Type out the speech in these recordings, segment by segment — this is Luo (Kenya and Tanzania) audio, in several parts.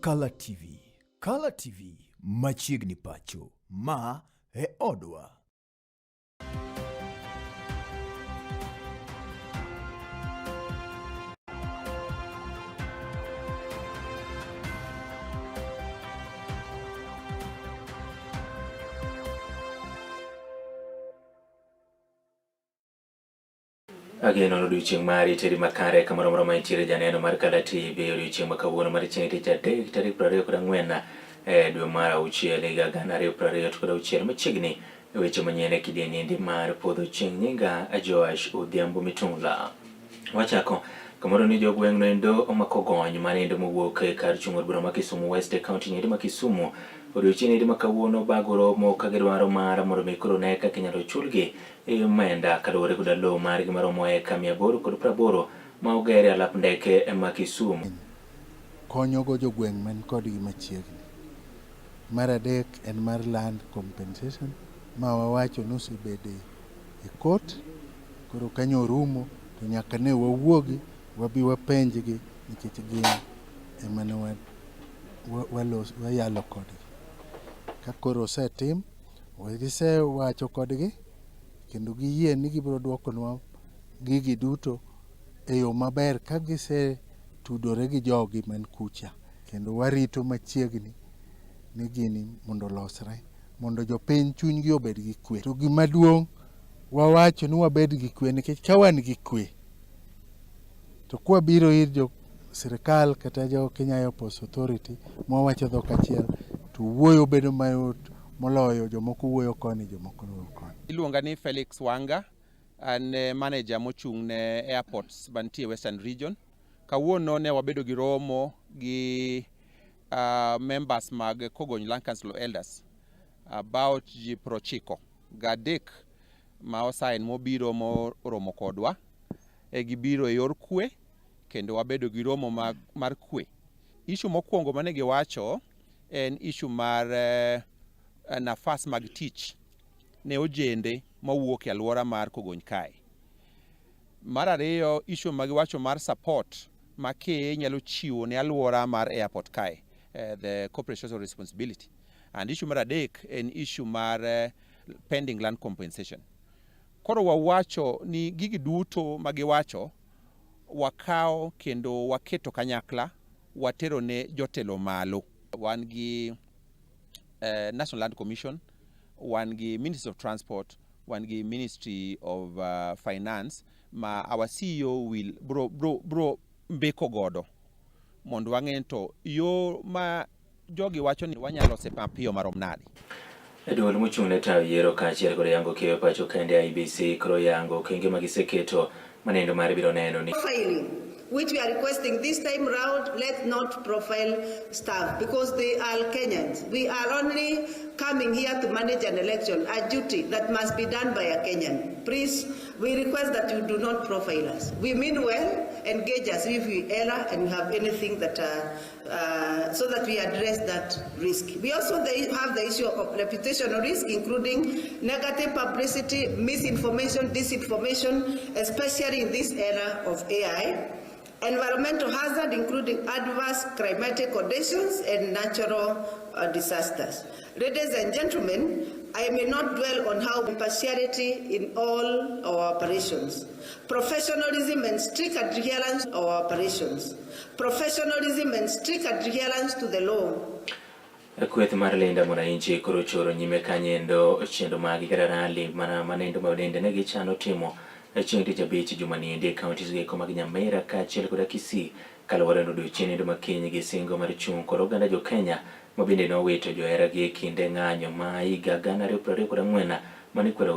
kalatvlive. kalatvlive machiegni pacho, ma e odwa. Again, on the Chieng Mari, Terry Macare, Camarama, Chiri Janeno, Marcalati, Baby, Chimacawona, Marichini, Terry Prario, Rangwena, Dumara, Uchi, Lega, Ganario, Prario, Uchi, Machigni, Wechemanyien, Kidini, the Mar, Podho, Chieng, a Joash, Udiambo Mitungla. Wachako, Camaroni Jogwendo, Omakogon, Mani, the Muwoke, Karchum, Buramakisumu, West County, Makisumu, Uruchini, the Makawono, Bagoro, Mokagaro, Mara, Moromicro, Neka, Kenyaro Chulgi. Menda kalore kuda lo mari maromo e kamia boro kod praboro ma ogere alap ndeke e Makisumu. Konyo go jogweng' man kod gi machiegni. Mar adek en mar land compensation ma wawacho nosebede e court, koro kanyo orumo to nyaka ne wawuogi wabi wapenjgi nikech gin ema ne wayalo kodgi. Ka koro osetim, wagisewacho kodgi kendo giyie ni gibiro duokonwa gigi duto e yo maber ka gise tudore gi jogi man kucha, kendo warito machiegni ni gini mondo losre, mondo jopiny chunygi obed gi kwe. To gima duong' wawacho ni wabed gi kwe nikech ka wan gi kwe to kwa biro ir jo sirikal kata jo Kenya Airports Authority mwawacho dhok achiel to wuoyo bedo mayot moloyo jomoko wuoyo koni jomoko wuoyo koni. Iluonga ni Felix Wanga, an manager mochung' ne airports bantie Western Region. Kawuono ne wabedo gi romo gi members mag Kogony Land Council Elders about ji prochiko gadek ma osain mobiro moromo kodwa e gibiro e yor kwe kendo wabedo gi romo mar kwe. Issue mokwongo mane giwacho en issue mar nafas mag tich ne ojende mawuok e alwora mar Kogony kae. Mar ariyo, issue magiwacho mar support ma ke nyalo chiwo ne alwora mar airport kae, the corporate social responsibility. And issue mar adek en issue mar pending land compensation. Koro wawacho ni gigi duto magiwacho wakao kendo waketo kanyakla watero ne jotelo malo. Wan gi National Land Commission, wan gi Ministry of Transport, wan gi Ministry of Finance, ma our CEO will bro mbeko godo mondo wang'ento yo ma jogi wacho ni wanyalo sepa piyo marom nadi. Duol mochung' ne tayo yiero kaachiel kod yango keyo pacho kende IBC koro yango okenge magiseketo manendo mar biro neno ni which we are requesting this time round, let's not profile staff because they are Kenyans. We are only coming here to manage an election, a duty that must be done by a Kenyan. Please, we request that you do not profile us. We mean well, engage us if we err and we have anything that, so that we address that risk. We also have the issue of reputational risk, including negative publicity, misinformation, disinformation, especially in this era of AI. Environmental hazard, including adverse climatic conditions and natural disasters. Ladies and gentlemen, I may not dwell on how impartiality in all our operations, professionalism and strict adherence to our operations, professionalism and strict adherence to the law. Kweth mar linda mwananchi koro choro nyime kanyendo chendo magi kata rally mana manendo mawende ne gichano timo chieng' tich abich jumani counties geko mag Nyamira kaachiel koda Kisii kaluwore ni odiechieng' makiny gi singo mar chung' kod oganda jo Kenya ma bende nowito joheragi e kinde ng'anyo ma higa 2024 manikwero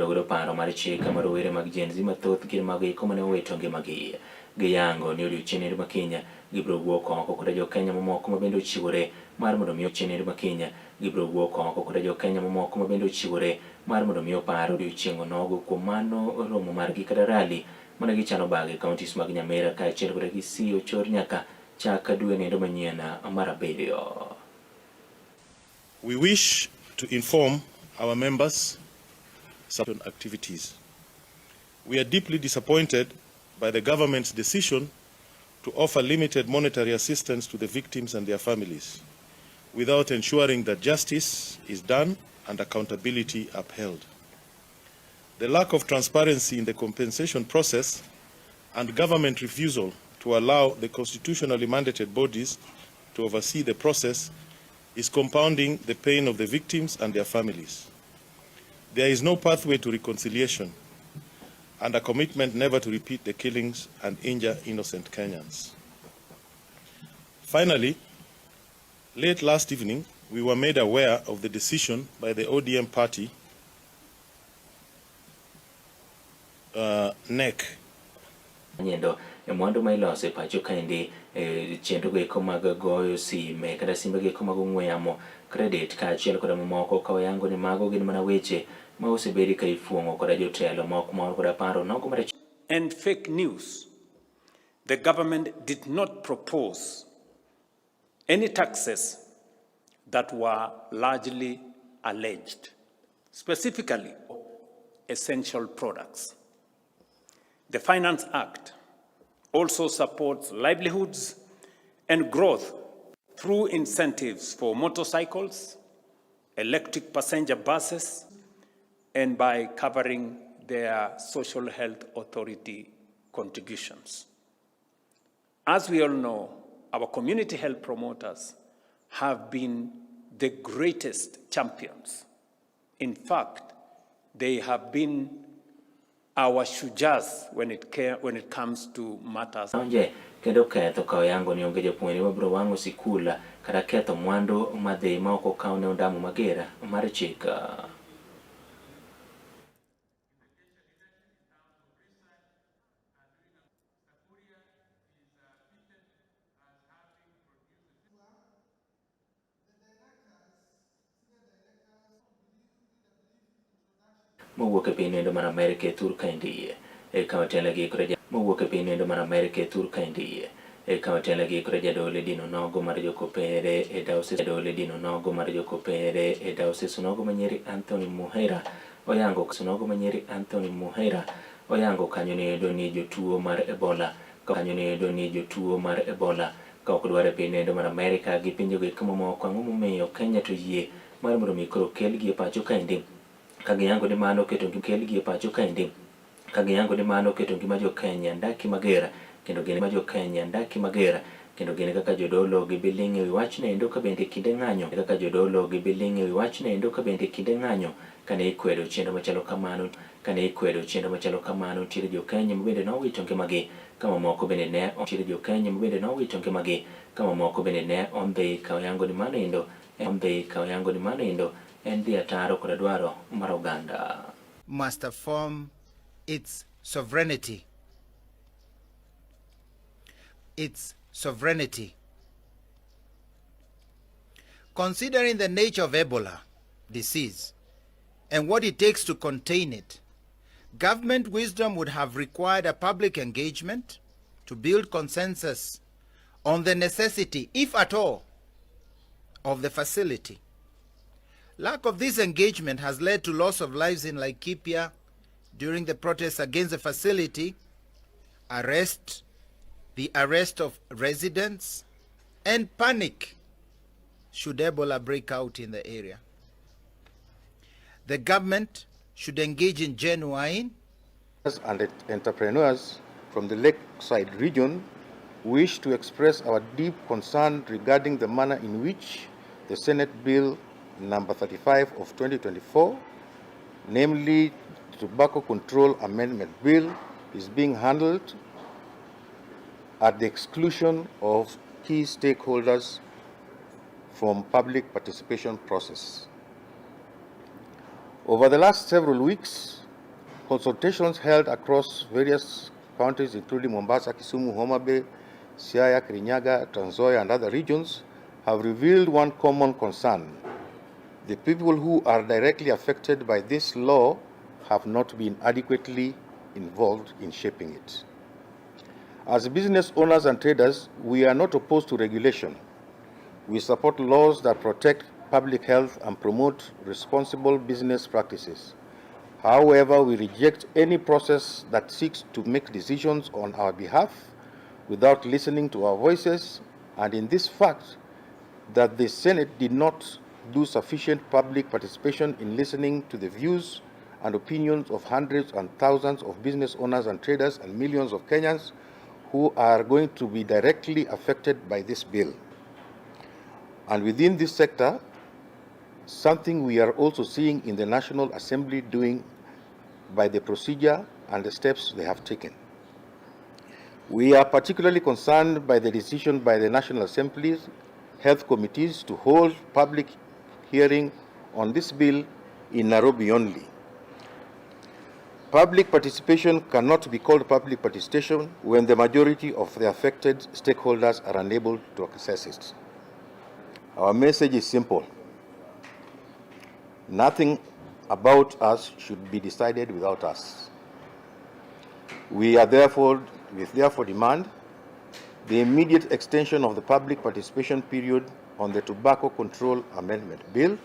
godo paro mar chik mar rowere mag Gen Z mathoth gin mag iko mane owito ngimagi. Giyango ni odiechieng' makiny gibiro wuok oko koda jo Kenya mamoko ma bende ochiwore mar mondo mi odiechieng' makiny gibiro wuok oko koda jo Kenya mamoko ma bende ochiwore mar mondo mi opar odiechieng' onogo kuom mano romo margi kata rally mane gichano bag e counties mag Nyamira kaachiel koda Kisii ochor nyaka chak dwe nendo manyien mar abiriyo. We wish to inform our members certain activities. We are deeply disappointed by the government's decision to offer limited monetary assistance to the victims and their families, without ensuring that justice is done and accountability upheld. The lack of transparency in the compensation process and government refusal to allow the constitutionally mandated bodies to oversee the process is compounding the pain of the victims and their families. There is no pathway to reconciliation and a commitment never to repeat the killings and injure innocent Kenyans. Finally, late last evening, we were made aware of the decision by the ODM party, NEC, nyendo mwandu ma iloso e pacho kaendi chenro go mag goyo sime kata simbe go mag ong'we yamo credit kaachiel koda mamoko ka wayango ni mago gin mana weche ma osebedi ka ifuong'o koda jotelo ma ok mor koda paro nogo mar and fake news. The government did not propose any taxes that were largely alleged, specifically essential products. The Finance Act also supports livelihoods and growth through incentives for motorcycles, electric passenger buses, and by covering their social health authority contributions. As we all know, our community health promoters have been the greatest champions. In fact, they have been our shujas when it comes to matters. Kendo ketho ka yango ni onge jopuonjre mabiro wang'o sikul kata ketho mwandu madhi ma ok okaw ne ondamo mager mar chik. Mowuok e piny mar Amerika e thur kaendi kawatelagi kod mowuok e piny mar Amerika e thur kaendi kawatelagi kod jadolo dino nogo mar jokopere e diocese nogo manyeri Anthony Muhera oyango kanyo ni jotuo mar Ebola ka ok dwar e piny mar Amerika gi pinje go mamoko ang'o momiyo Kenya to yie mar mondo mi koro kelgi e pacho kaendi kagiyango ni mano keto kelgi e pacho kaendi kagiyango ni mano keto ngima jo Kenya ndaki mager kendo gin kaka jodolo gi biling e wach nendo ka bende kinde ng'anyo kane ikwedo chenro machalo kamano tiere jo Kenya mabende nowito ngimagi kama moko bende ne ondhi kayango ni mano endo en dhi ataro kod dwaro mar oganda. Must affirm its sovereignty. Considering the nature of Ebola disease and what it takes to contain it, government wisdom would have required a public engagement to build consensus on the necessity, if at all, of the facility. Lack of this engagement has led to loss of lives in Laikipia during the protests against the facility, the arrest of residents, and panic should Ebola break out in the area. The government should engage in genuine and entrepreneurs from the lakeside region wish to express our deep concern regarding the manner in which the Senate Bill number 35 of 2024, namely the Tobacco Control Amendment Bill, is being handled at the exclusion of key stakeholders from public participation process. Over the last several weeks, consultations held across various counties including Mombasa, Kisumu, Homa Bay, Siaya, Kirinyaga, Trans Nzoia and other regions have revealed one common concern. The people who are directly affected by this law have not been adequately involved in shaping it. As business owners and traders, we are not opposed to regulation. We support laws that protect public health and promote responsible business practices. However, we reject any process that seeks to make decisions on our behalf without listening to our voices, and in this fact that the Senate did not do sufficient public participation in listening to the views and opinions of hundreds and thousands of business owners and traders and millions of Kenyans who are going to be directly affected by this bill. And within this sector, something we are also seeing in the National Assembly doing by the procedure and the steps they have taken. We are particularly concerned by the decision by the National Assembly's health committees to hold public hearing on this bill in Nairobi only. Public participation cannot be called public participation when the majority of the affected stakeholders are unable to access it. Our message is simple. Nothing about us should be decided without us. We therefore demand the immediate extension of the public participation period on the Tobacco Control Amendment Bill